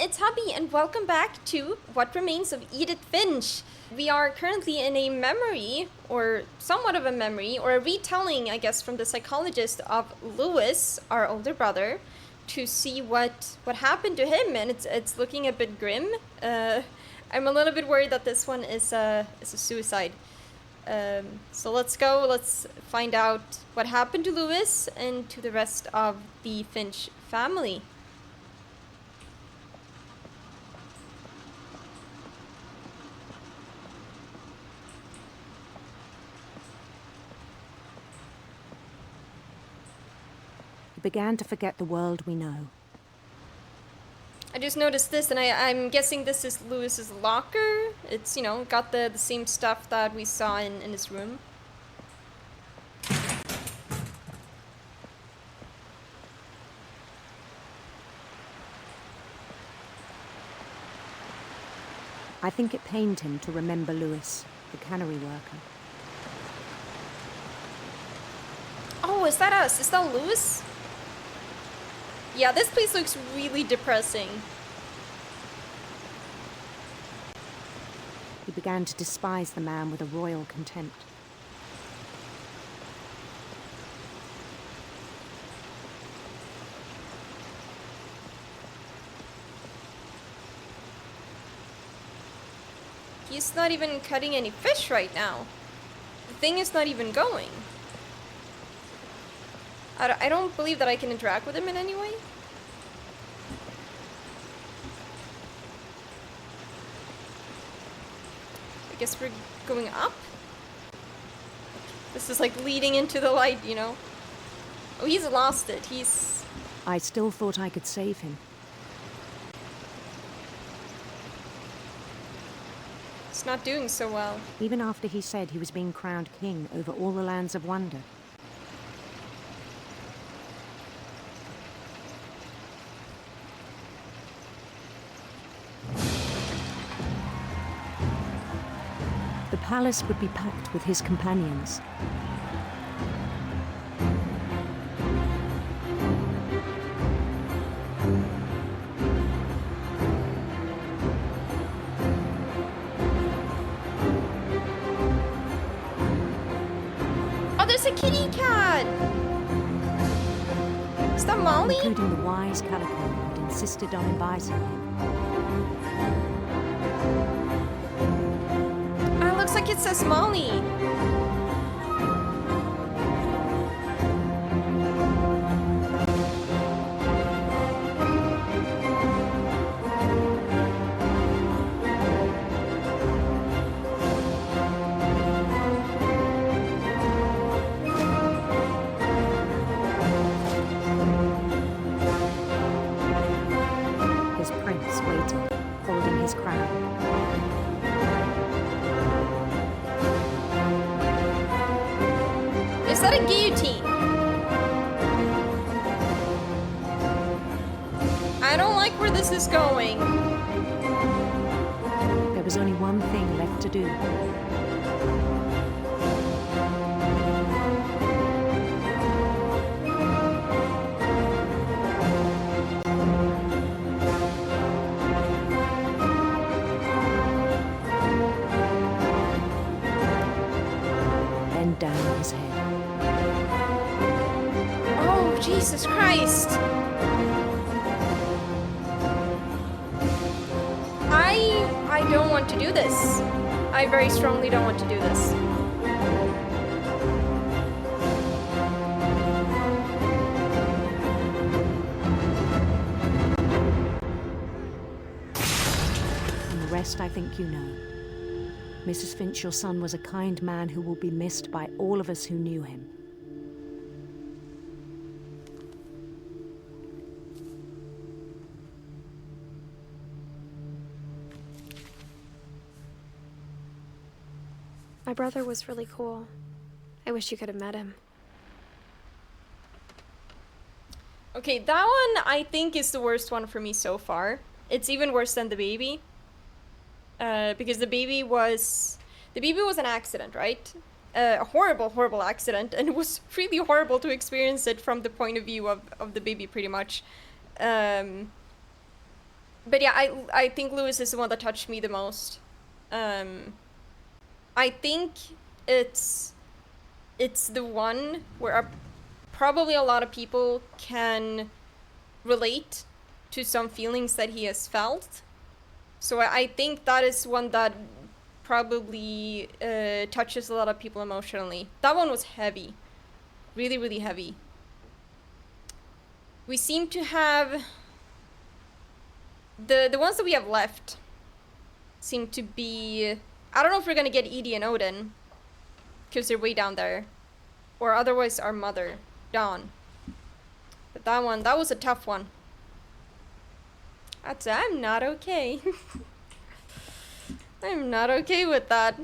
it's Hubby, and welcome back to What Remains of Edith Finch. We are currently in a memory, or somewhat of a memory, or a retelling, I guess, from the psychologist of Lewis, our older brother, to see what happened to him, and it's looking a bit grim. I'm a little bit worried that this one is a suicide. So let's find out what happened to Lewis and to the rest of the Finch family. He began to forget the world we know. I just noticed this, and I'm guessing this is Lewis's locker. It's, you know, got the same stuff that we saw in his room. I think it pained him to remember Lewis, the cannery worker. Oh, is that us? Is that Lewis? Yeah, this place looks really depressing. He began to despise the man with a royal contempt. He's not even cutting any fish right now. The thing is not even going. I don't believe that I can interact with him in any way. I guess we're going up? This is like leading into the light, you know? Oh, he's lost it. I still thought I could save him. He's not doing so well. Even after he said he was being crowned king over all the lands of wonder. The palace would be packed with his companions. Oh, there's a kitty cat! Is that Molly? Including the wise Calico who'd insisted on inviting him. Looks like it says Molly. His prince waited, holding his crown. Is that a guillotine? I don't like where this is going. There was only one thing left to do. Bend down his head. Oh, Jesus Christ. I don't want to do this. I very strongly don't want to do this. And the rest I think you know. Mrs. Finch, your son was a kind man who will be missed by all of us who knew him. My brother was really cool. I wish you could have met him. Okay, that one I think is the worst one for me so far. It's even worse than the baby. Because the baby was an accident, right? A horrible, horrible accident, and it was really horrible to experience it from the point of view of the baby, pretty much. But yeah, I think Lewis is the one that touched me the most. I think it's the one where probably a lot of people can relate to some feelings that he has felt. So I think that is one that probably touches a lot of people emotionally. That one was heavy. Really, really heavy. We seem to have... The ones that we have left seem to be... I don't know if we're gonna get Edie and Odin, because they're way down there. Or otherwise our mother, Dawn. But that was a tough one. I'm not okay. I'm not okay with that.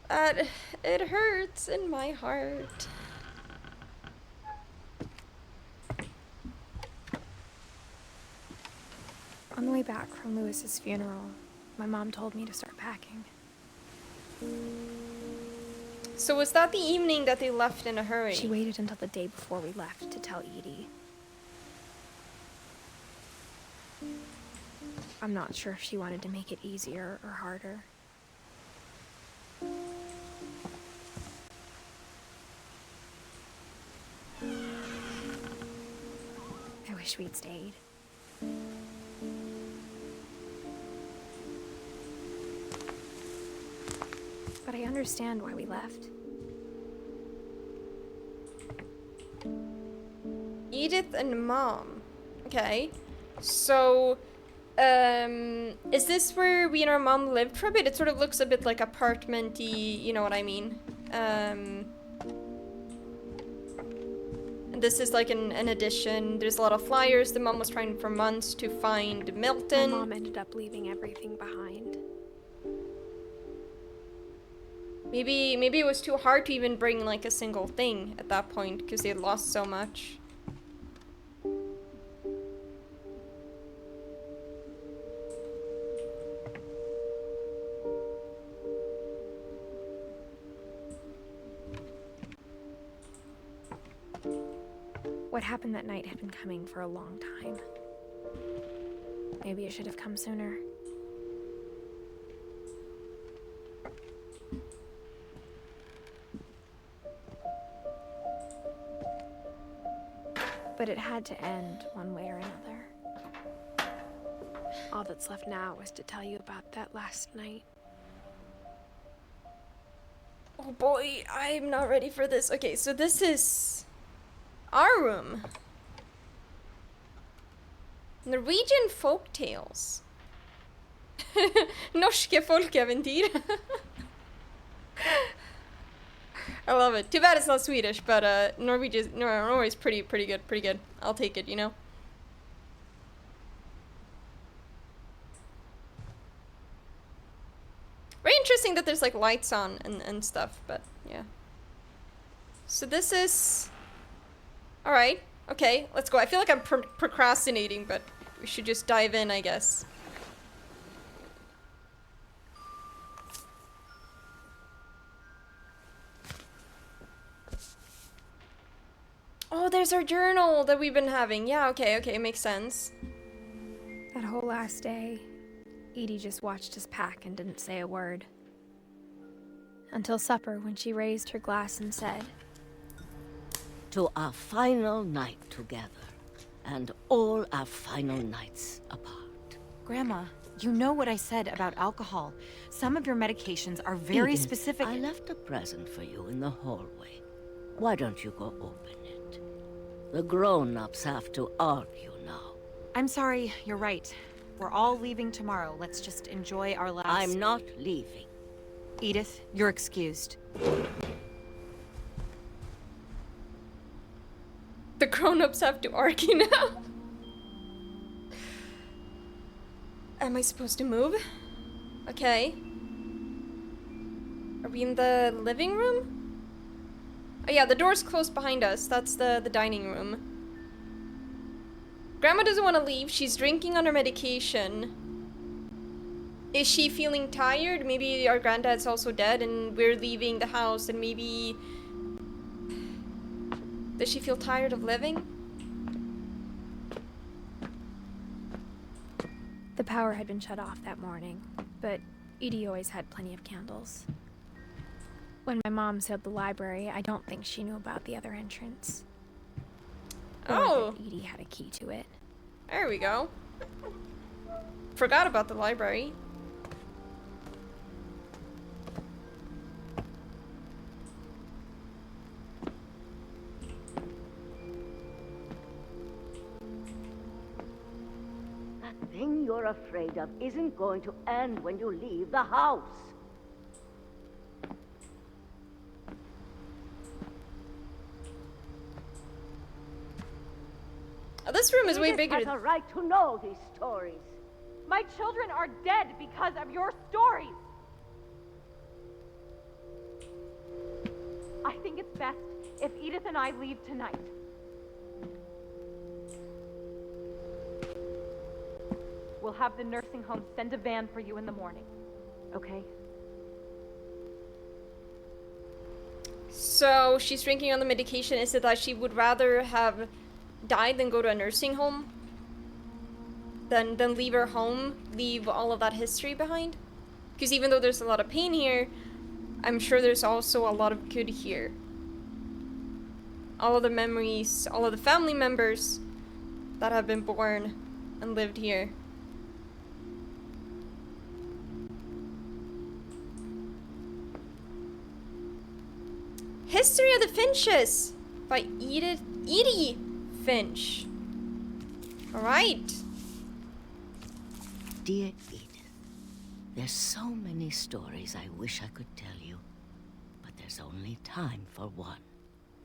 It hurts in my heart. On the way back from Lewis's funeral, my mom told me to start packing. So was that the evening that they left in a hurry? She waited until the day before we left to tell Edie. I'm not sure if she wanted to make it easier or harder. I wish we'd stayed. But I understand why we left. Edith and Mom. Okay. So, is this where we and our mom lived for a bit? It sort of looks a bit like apartment-y, you know what I mean? And this is like an addition. There's a lot of flyers. The mom was trying for months to find Milton. My mom ended up leaving everything behind. Maybe it was too hard to even bring like a single thing at that point because they had lost so much. What happened that night had been coming for a long time. Maybe it should have come sooner. But it had to end one way or another. All that's left now is to tell you about that last night. Oh boy, I'm not ready for this. Okay, so this is our room. Norwegian folk tales. Norske folkeeventyr. I love it. Too bad it's not Swedish, but Norway's pretty good. I'll take it, you know. Very interesting that there's like lights on and stuff, but yeah. So this is... Alright, okay, let's go. I feel like I'm procrastinating, but we should just dive in, I guess. Oh, there's our journal that we've been having. Yeah, okay, it makes sense. That whole last day, Edie just watched us pack and didn't say a word. Until supper, when she raised her glass and said, "To our final night together, and all our final nights apart." Grandma, you know what I said about alcohol. Some of your medications are very Edith, specific. I left a present for you in the hallway. Why don't you go open it? The grown-ups have to argue now. I'm sorry, you're right. We're all leaving tomorrow. Let's just enjoy our last... I'm not leaving. Edith, you're excused. The grown-ups have to argue now. Am I supposed to move? Okay. Are we in the living room? Oh yeah, the door's closed behind us. That's the dining room. Grandma doesn't want to leave. She's drinking on her medication. Is she feeling tired? Maybe our granddad's also dead and we're leaving the house and maybe... Does she feel tired of living? The power had been shut off that morning, but Edie always had plenty of candles. When my mom sealed the library, I don't think she knew about the other entrance. Or that Edie had a key to it. There we go. Forgot about the library. That thing you're afraid of isn't going to end when you leave the house. Oh, this room is way Edith bigger. has a right to know these stories. My children are dead because of your stories. I think it's best if Edith and I leave tonight. We'll have the nursing home send a van for you in the morning, okay? So she's drinking on the medication. Is it that she would rather have died than go to a nursing home? Than leave her home, leave all of that history behind? Because even though there's a lot of pain here, I'm sure there's also a lot of good here. All of the memories, all of the family members that have been born and lived here. History of the Finches by Edie Finch. Alright. Dear Edith, there's so many stories I wish I could tell you, but there's only time for one.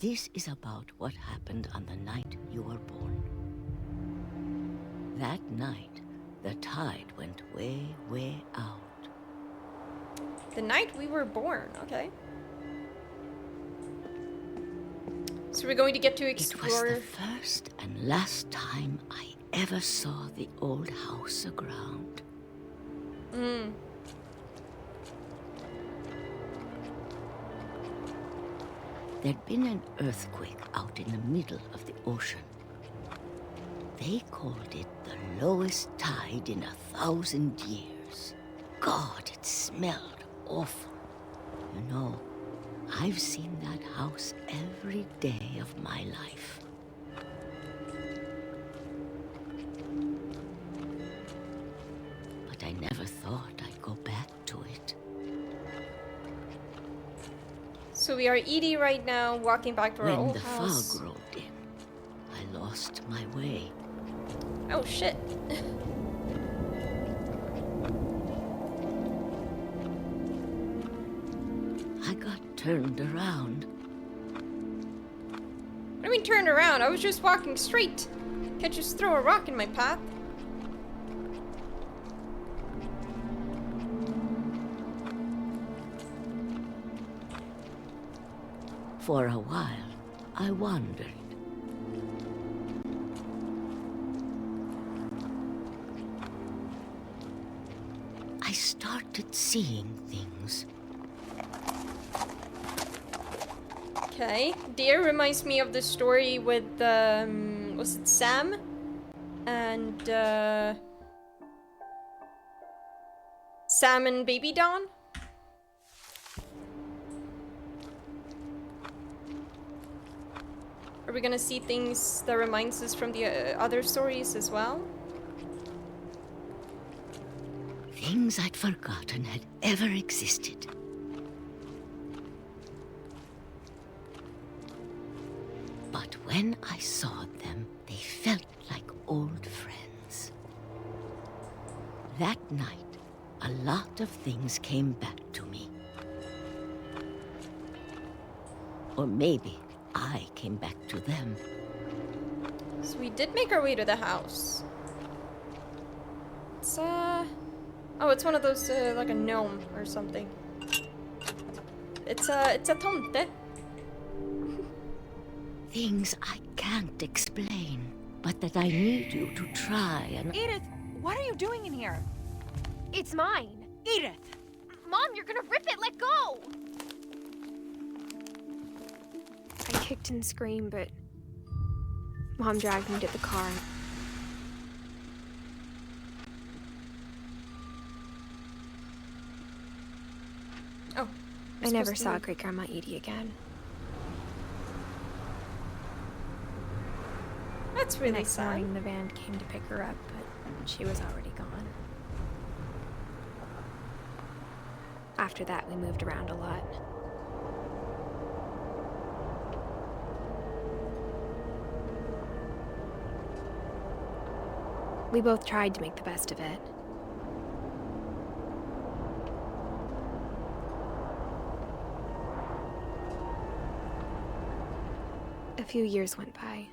This is about what happened on the night you were born. That night, the tide went way, way out. The night we were born, okay. So we're going to get to explore... It was the first and last time I ever saw the old house aground. There'd been an earthquake out in the middle of the ocean. They called it the lowest tide in 1,000 years. God, it smelled awful. You know, I've seen that house every day of my life. But I never thought I'd go back to it. So we are Edie right now, walking back to our When old the house. fog rolled in, I lost my way. Oh shit. I got turned around. What do you mean turned around? I was just walking straight. Can't just throw a rock in my path. For a while, I wandered. I started seeing things. Okay. Deer reminds me of the story with, was it Sam? And, Sam and Baby Dawn? Are we gonna see things that reminds us from the other stories as well? Things I'd forgotten had ever existed. But when I saw them, they felt like old friends. That night, a lot of things came back to me. Or maybe I came back to them. So we did make our way to the house. It's, oh, it's one of those, like a gnome or something. It's a tomte. Things I can't explain, but that I need you to try and... Edith, what are you doing in here? It's mine. Edith! Mom, you're gonna rip it! Let go! I kicked and screamed, but Mom dragged me to the car. I never saw Great Grandma Edie again. That's The really next sad. morning, the van came to pick her up, but she was already gone. After that, we moved around a lot. We both tried to make the best of it. A few years went by.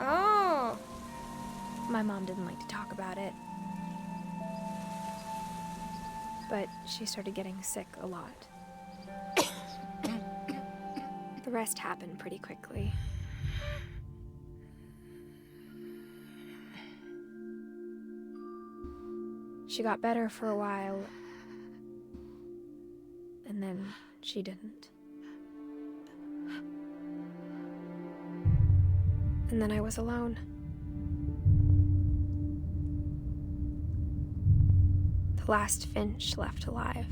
Oh. My mom didn't like to talk about it. But she started getting sick a lot. The rest happened pretty quickly. She got better for a while, and then she didn't. And then I was alone. The last Finch left alive.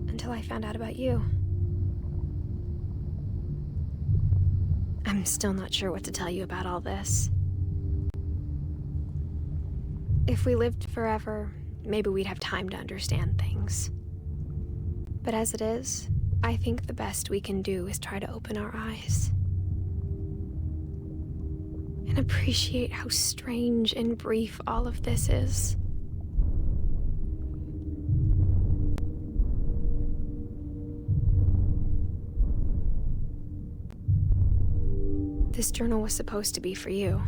Until I found out about you. I'm still not sure what to tell you about all this. If we lived forever, maybe we'd have time to understand things. But as it is, I think the best we can do is try to open our eyes. And appreciate how strange and brief all of this is. This journal was supposed to be for you.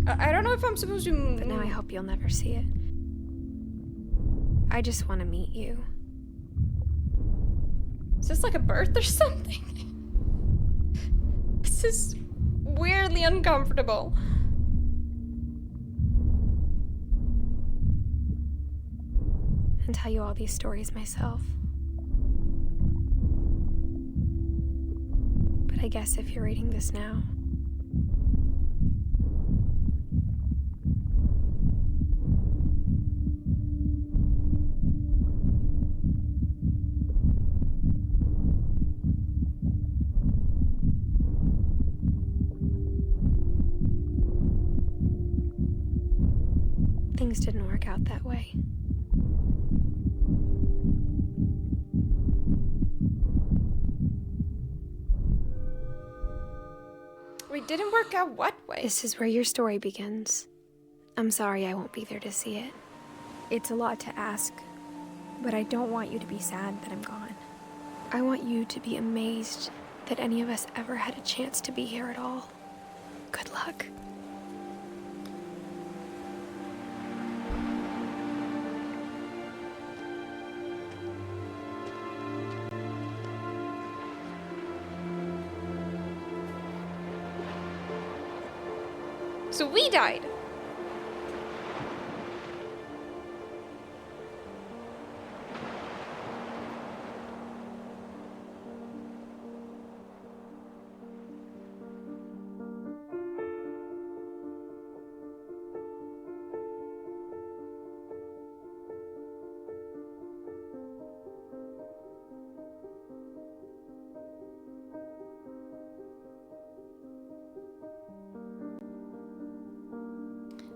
I don't know if I'm supposed to. But now I hope you'll never see it. I just want to meet you. Is this like a birth or something? This is weirdly uncomfortable. And tell you all these stories myself. But I guess if you're reading this now, things didn't work out that way. We didn't work out what way? This is where your story begins. I'm sorry I won't be there to see it. It's a lot to ask, but I don't want you to be sad that I'm gone. I want you to be amazed that any of us ever had a chance to be here at all. Good luck. So we died.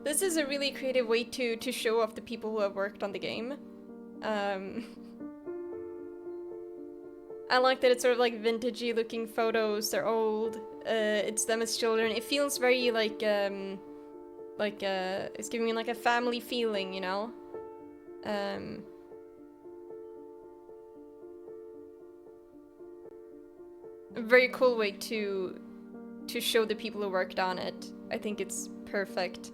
This is a really creative way to show off the people who have worked on the game. I like that it's sort of like vintagey looking photos. They're old. It's them as children. It feels very like it's giving me like a family feeling, you know. A very cool way to show the people who worked on it. I think it's perfect.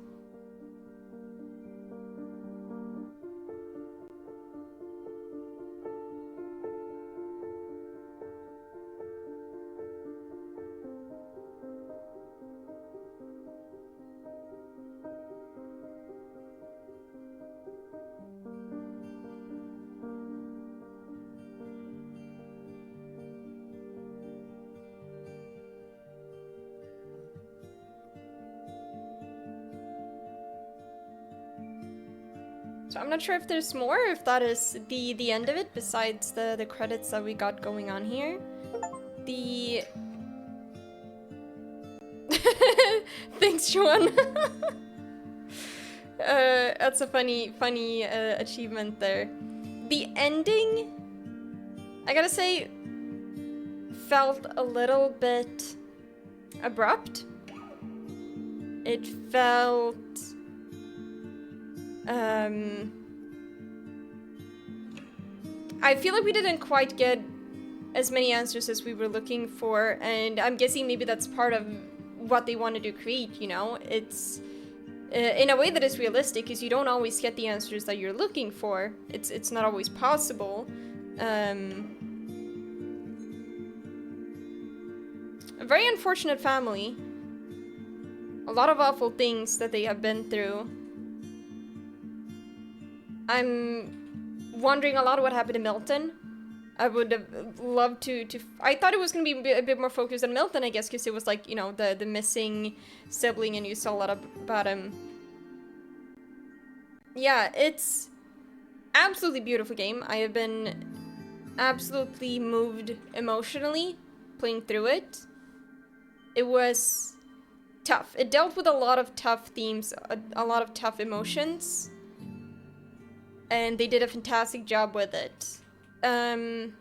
So I'm not sure if there's more, if that is the end of it, besides the credits that we got going on here. The... Thanks, Sean. That's a funny achievement there. The ending, I gotta say, felt a little bit abrupt. It felt... I feel like we didn't quite get as many answers as we were looking for, and I'm guessing maybe that's part of what they wanted to create, you know? It's in a way that is realistic, because you don't always get the answers that you're looking for. It's not always possible. A very unfortunate family. A lot of awful things that they have been through. I'm wondering a lot of what happened to Milton. I would have loved to I thought it was going to be a bit more focused on Milton, I guess, because it was like, you know, the missing sibling, and you saw a lot about him. Yeah, it's absolutely beautiful game. I have been absolutely moved emotionally playing through it. It was tough. It dealt with a lot of tough themes, a lot of tough emotions, and they did a fantastic job with it. The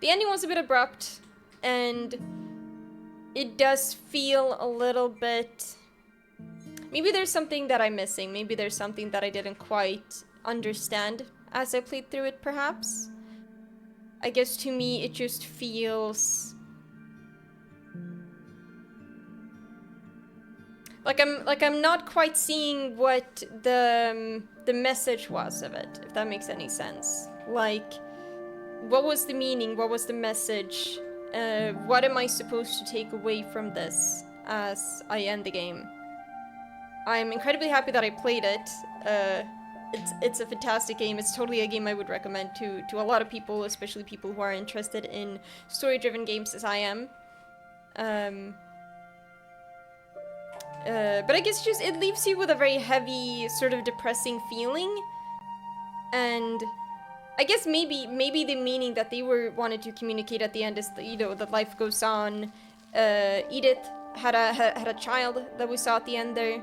ending was a bit abrupt, and it does feel a little bit... Maybe there's something that I'm missing. Maybe there's something that I didn't quite understand as I played through it, perhaps. I guess to me it just feels... like I'm not quite seeing what the message was of it, if that makes any sense. Like, what was the meaning? What was the message? What am I supposed to take away from this as I end the game? I'm incredibly happy that I played it. It's a fantastic game. It's totally a game I would recommend to a lot of people, especially people who are interested in story-driven games as I am. But I guess just it leaves you with a very heavy, sort of depressing feeling, and I guess maybe the meaning that they wanted to communicate at the end is that, you know, that life goes on. Edith had a child that we saw at the end there.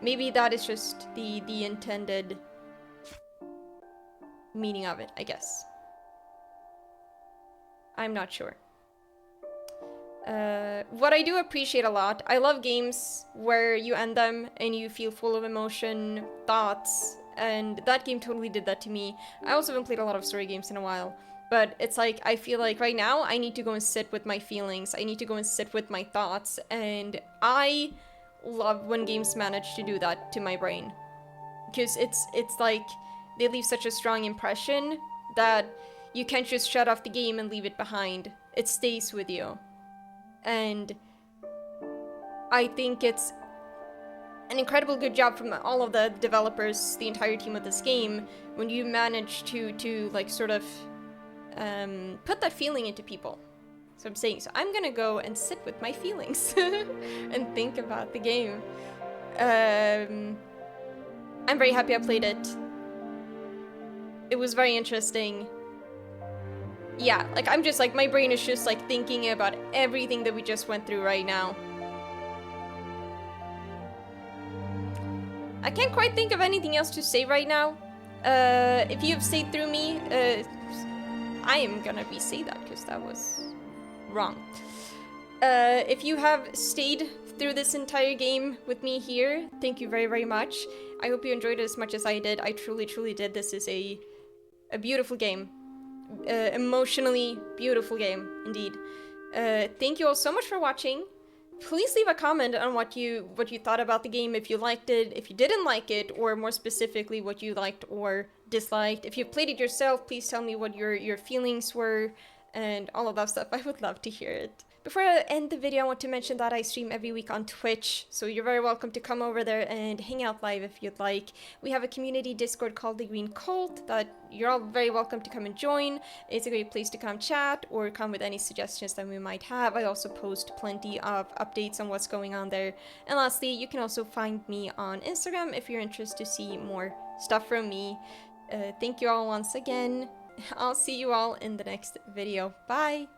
Maybe that is just the intended meaning of it, I guess. I'm not sure. What I do appreciate a lot, I love games where you end them and you feel full of emotion, thoughts, and that game totally did that to me. I also haven't played a lot of story games in a while, but it's like, I feel like right now I need to go and sit with my feelings, I need to go and sit with my thoughts, and I love when games manage to do that to my brain. Because it's like, they leave such a strong impression that you can't just shut off the game and leave it behind. It stays with you. And I think it's an incredible good job from all of the developers, the entire team of this game, when you manage to like sort of put that feeling into people. So I'm saying, so I'm gonna go and sit with my feelings and think about the game. I'm very happy I played it. It was very interesting. Yeah, like, I'm just like, my brain is just like thinking about everything that we just went through right now. I can't quite think of anything else to say right now. If you've stayed through me, I am gonna re-say that because that was wrong. If you have stayed through this entire game with me here, thank you very, very much. I hope you enjoyed it as much as I did. I truly, truly did. This is a beautiful game. Emotionally beautiful game, indeed. Thank you all so much for watching. Please leave a comment on what you thought about the game, if you liked it, if you didn't like it, or more specifically what you liked or disliked. If you played it yourself, please tell me what your feelings were. and all of that stuff. I would love to hear it. Before I end the video, I want to mention that I stream every week on Twitch, so you're very welcome to come over there and hang out live if you'd like. We have a community Discord called the Green Cult that you're all very welcome to come and join. It's a great place to come chat or come with any suggestions that we might have. I also post plenty of updates on what's going on there. And lastly, you can also find me on Instagram if you're interested to see more stuff from me. Thank you all once again. I'll see you all in the next video. Bye!